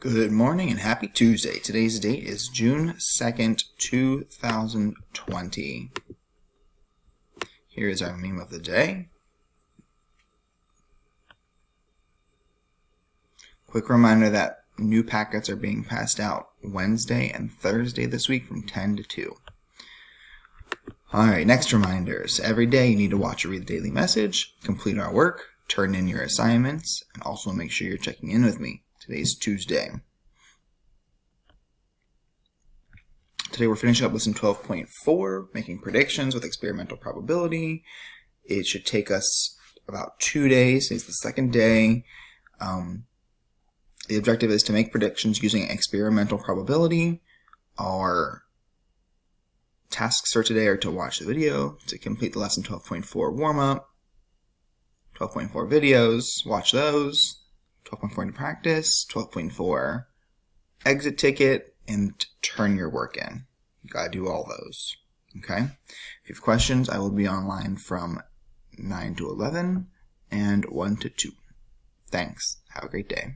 Good morning and happy Tuesday. Today's date is June 2nd, 2020. Here is our meme of the day. Quick reminder that new packets are being passed out Wednesday and Thursday this week from 10 to 2. Alright, next reminders. Every day you need to watch or read the daily message, complete our work, turn in your assignments, and also make sure you're checking in with me. Today's Tuesday. Today we're finishing up lesson 12.4, making predictions with experimental probability. It should take us about 2 days. It's the second day. The objective is to make predictions using experimental probability. Our tasks for today are to watch the video, to complete the lesson 12.4 warm-up, 12.4 videos, watch those, 12.4 into practice, 12.4 exit ticket, and turn your work in. You gotta do all those. Okay? If you have questions, I will be online from 9 to 11 and 1 to 2. Thanks. Have a great day.